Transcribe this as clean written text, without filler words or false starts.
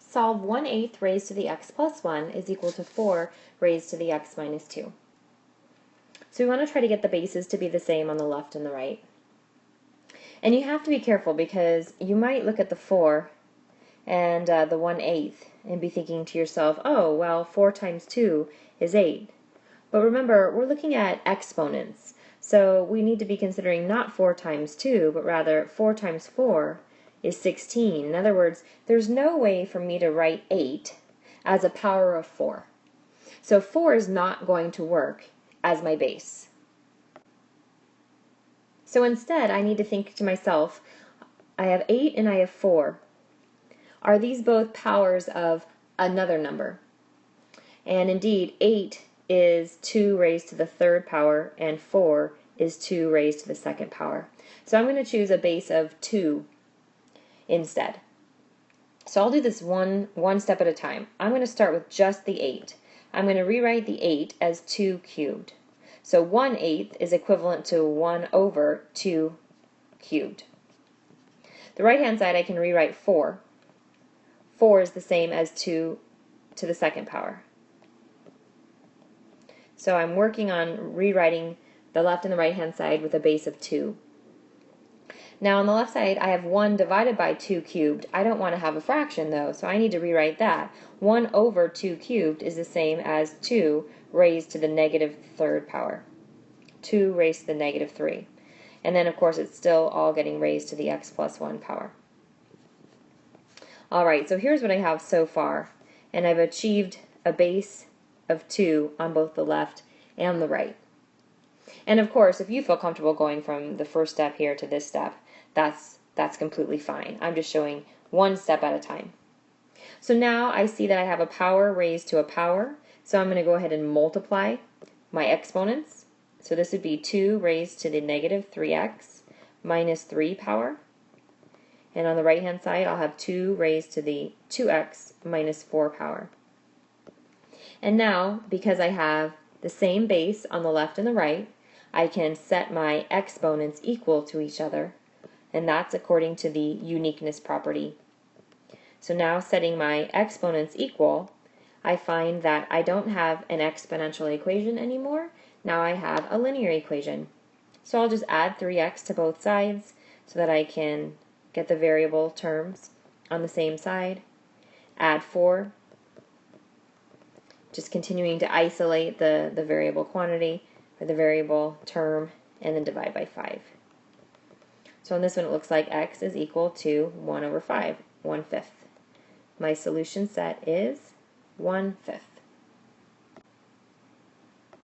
Solve 1/8 raised to the x plus 1 is equal to 4 raised to the x minus 2. So we want to try to get the bases to be the same on the left and the right. And you have to be careful because you might look at the 4 and the 1/8 and be thinking to yourself, oh, well, 4 times 2 is 8. But remember, we're looking at exponents. So we need to be considering not 4 times 2, but rather 4 times 4 is 16. In other words, there's no way for me to write 8 as a power of 4. So 4 is not going to work as my base. So instead, I need to think to myself, I have 8 and I have 4. Are these both powers of another number? And indeed, 8 is 2 raised to the third power, and 4 is 2 raised to the second power. So I'm going to choose a base of 2 instead. So I'll do this one step at a time. I'm going to start with just the 8. I'm going to rewrite the 8 as 2 cubed. So 1/8 is equivalent to 1 over 2 cubed. The right-hand side I can rewrite 4. 4 is the same as 2 to the second power. So I'm working on rewriting the left and the right-hand side with a base of 2. Now on the left side I have 1 divided by 2 cubed. I don't want to have a fraction though, so I need to rewrite that. 1 over 2 cubed is the same as 2 raised to the negative third power. 2 raised to the negative 3. And then of course it's still all getting raised to the x plus 1 power. Alright, so here's what I have so far. And I've achieved a base of 2 on both the left and the right. And of course, if you feel comfortable going from the first step here to this step, that's completely fine. I'm just showing one step at a time. So now I see that I have a power raised to a power, so I'm going to go ahead and multiply my exponents. So this would be 2 raised to the negative 3x minus 3 power. And on the right-hand side, I'll have 2 raised to the 2x minus 4 power. And now, because I have the same base on the left and the right, I can set my exponents equal to each other, and that's according to the uniqueness property. So now setting my exponents equal, I find that I don't have an exponential equation anymore. Now I have a linear equation. So I'll just add 3x to both sides so that I can get the variable terms on the same side. Add 4, just continuing to isolate the variable quantity or the variable term, and then divide by 5. So on this one it looks like x is equal to 1 over 5, 1/5. My solution set is 1/5.